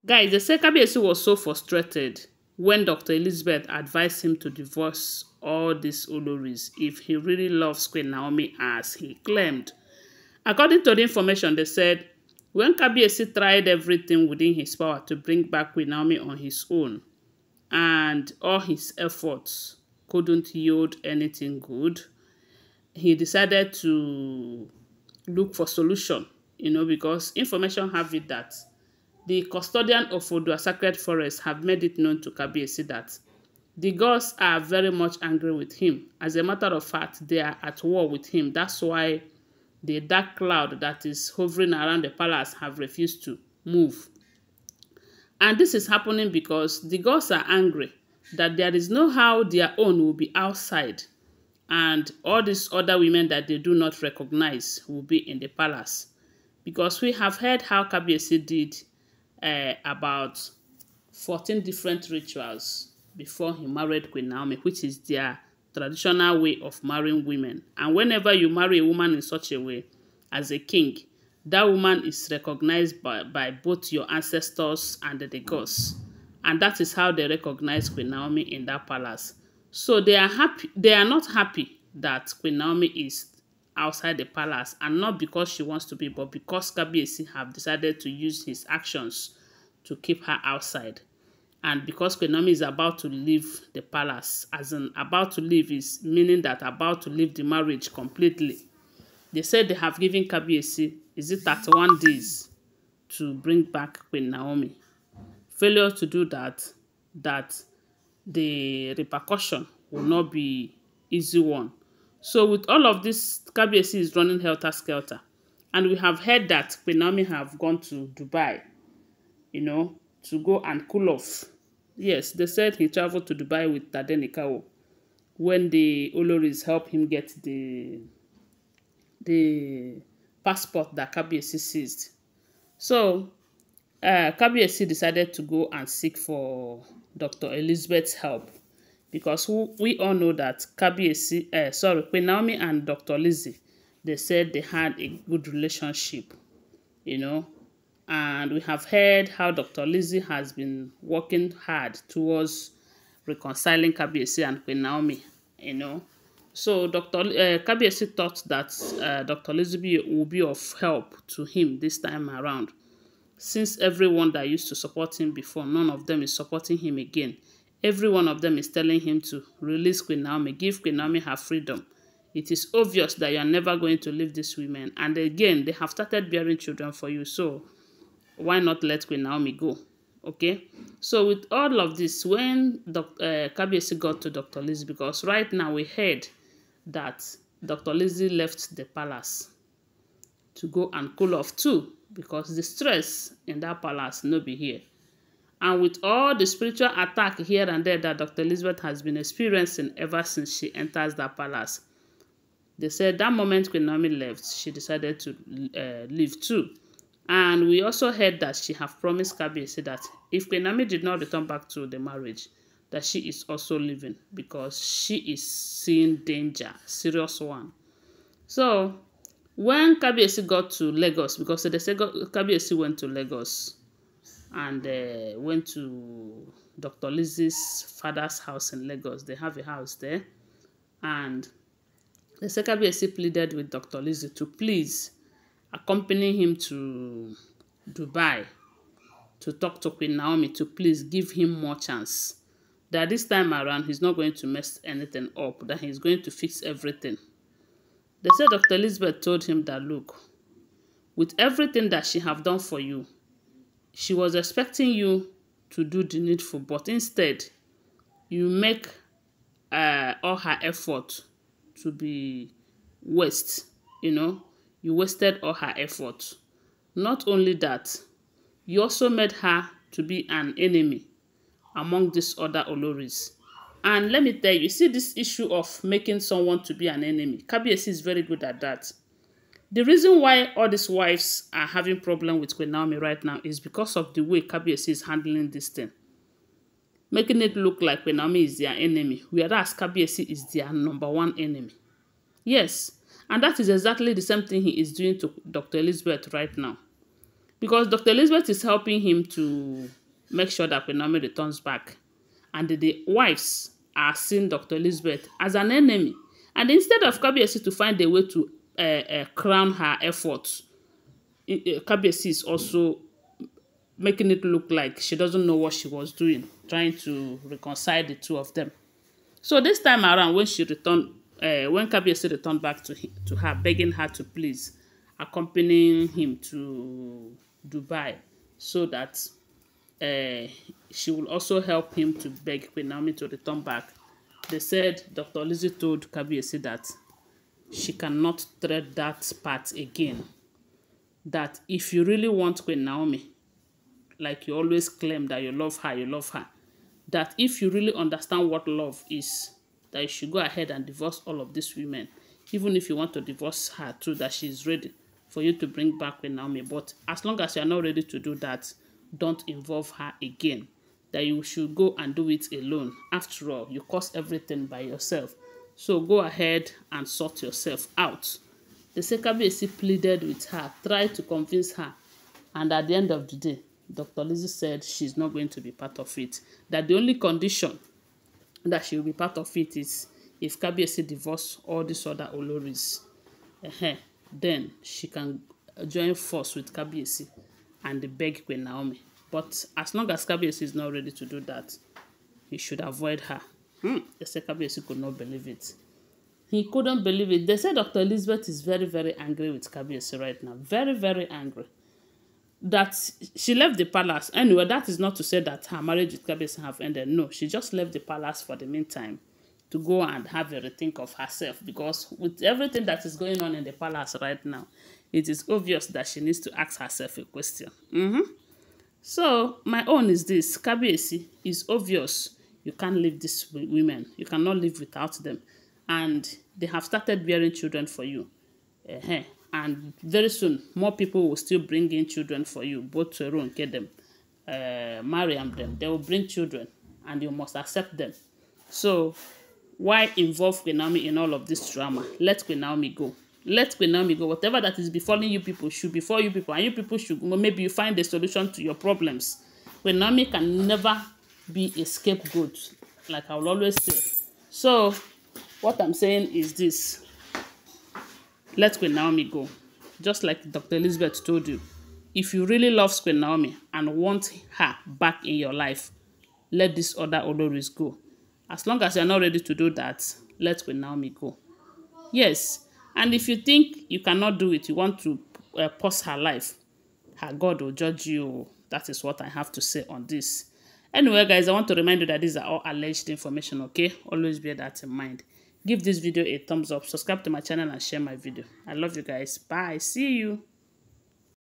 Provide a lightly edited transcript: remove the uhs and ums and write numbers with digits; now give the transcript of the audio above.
Guys, they say Kabiyesi was so frustrated when Dr. Elizabeth advised him to divorce all these Oloris if he really loves Queen Naomi as he claimed. According to the information, they said when Kabiyesi tried everything within his power to bring back Queen Naomi on his own, and all his efforts couldn't yield anything good, he decided to look for solution, because information have it that the custodian of Odua Sacred Forest have made it known to Kabiyesi that the gods are very much angry with him. As a matter of fact, they are at war with him. That's why the dark cloud that is hovering around the palace have refused to move. And this is happening because the gods are angry that there is no how their own will be outside, and all these other women that they do not recognize will be in the palace. Because we have heard how Kabiyesi did about 14 different rituals before he married Queen Naomi, which is their traditional way of marrying women. And whenever you marry a woman in such a way, as a king, that woman is recognized by both your ancestors and the gods. And that is how they recognize Queen Naomi in that palace. So they are happy. They are not happy that Queen Naomi is outside the palace, and not because she wants to be, but because Kabiyesi have decided to use his actions to keep her outside. And because Queen Naomi is about to leave the palace, as in about to leave is meaning that about to leave the marriage completely. They said they have given Kabiyesi, is it 31 days to bring back Queen Naomi. Failure to do that the repercussion will not be easy one. So with all of this, Kabiyesi is running helter-skelter. And we have heard that Queen Naomi have gone to Dubai, to go and cool off. Yes, they said he traveled to Dubai with Tadenikawo when the Oloris helped him get the passport that Kabiyesi seized. So Kabiyesi decided to go and seek for Dr. Elizabeth's help, because we all know that Queen Naomi and Dr. Lizzie, they said they had a good relationship, and we have heard how Dr. Lizzie has been working hard towards reconciling Kabiyesi and Queen Naomi, So Kabiyesi thought that Dr. Lizzie will be of help to him this time around, since everyone that used to support him before, none of them is supporting him again. Every one of them is telling him to release Queen Naomi, give Queen Naomi her freedom. It is obvious that you are never going to leave these women. And again, they have started bearing children for you. So why not let Queen Naomi go? Okay? So with all of this, when Kabiyesi got to Dr. Lizzie, because right now we heard that Dr. Lizzie left the palace to go and cool off too, because the stress in that palace no be here. And with all the spiritual attack here and there that Dr. Elizabeth has been experiencing ever since she enters that palace, they said that moment Queen Naomi left, she decided to leave too. And we also heard that she have promised Kabiyesi that if Queen Naomi did not return back to the marriage, that she is also leaving, because she is seeing danger, serious one. So when Kabiyesi got to Lagos, because they say Kabiyesi went to Lagos and went to Dr. Lizzie's father's house in Lagos. They have a house there. And the Kabiyesi pleaded with Dr. Lizzie to please accompany him to Dubai to talk to Queen Naomi, to please give him more chance. That this time around, he's not going to mess anything up, that he's going to fix everything. They said Dr. Elizabeth told him that, look, with everything that she have done for you, she was expecting you to do the needful, but instead, you make all her effort to be waste, You wasted all her effort. Not only that, you also made her to be an enemy among these other Oloris. And let me tell you, see this issue of making someone to be an enemy. Kabiyesi is very good at that. The reason why all these wives are having problem with Queen Naomi right now is because of the way Kabiyesi is handling this thing. Making it look like Queen Naomi is their enemy, whereas Kabiyesi is their #1 enemy. Yes, and that is exactly the same thing he is doing to Dr. Elizabeth right now. because Dr. Elizabeth is helping him to make sure that Queen Naomi returns back. And the wives are seeing Dr. Elizabeth as an enemy. And instead of Kabiyesi to find a way to crown her efforts, Kabiyesi is also making it look like she doesn't know what she was doing, trying to reconcile the two of them. So this time around, when Kabiyesi returned back to her, begging her to please accompanying him to Dubai, so that she will also help him to beg Queen Naomi to return back. They said Dr. Lizzie told Kabiyesi that she cannot tread that path again. That if you really want Queen Naomi, like you always claim that you love her, that if you really understand what love is, that you should go ahead and divorce all of these women. Even if you want to divorce her too, that she's ready for you to bring back Queen Naomi. But as long as you are not ready to do that, don't involve her again. That you should go and do it alone. After all, you cause everything by yourself. So go ahead and sort yourself out. The Kabiyesi pleaded with her, tried to convince her. And at the end of the day, Dr. Lizzie said she's not going to be part of it. That the only condition that she will be part of it is if Kabiyesi divorce all these other Oloris. Then she can join force with Kabiyesi and beg Queen Naomi. But as long as Kabiyesi is not ready to do that, he should avoid her. They said Kabiyesi could not believe it. He couldn't believe it. They said Dr. Elizabeth is very, very angry with Kabiyesi right now. Very, very angry. That she left the palace. Anyway, that is not to say that her marriage with Kabiyesi have ended. No, she just left the palace for the meantime to go and have a rethink of herself, because with everything that is going on in the palace right now, it is obvious that she needs to ask herself a question. So my own is this: Kabiyesi, is obvious you can't leave these women. You cannot live without them, and they have started bearing children for you. And very soon, more people will still bring in children for you, both Toru and Kedem, Mariam them. They will bring children, and you must accept them. So why involve Queen Naomi in all of this drama? Let Queen Naomi go. Let Queen Naomi go. Whatever that is befalling you people should befall you people, and you people should maybe you find a solution to your problems. Queen Naomi can never be a scapegoat, like I will always say. So what I'm saying is this: let Queen Naomi go. Just like Dr. Elizabeth told you, if you really love Queen Naomi and want her back in your life, let these other Oloris go. As long as you're not ready to do that, let Queen Naomi go. Yes, and if you think you cannot do it, you want to pause her life, her God will judge you. That is what I have to say on this. Anyway, guys, I want to remind you that these are all alleged information, okay? Always bear that in mind. Give this video a thumbs up, subscribe to my channel, and share my video. I love you guys. Bye. See you.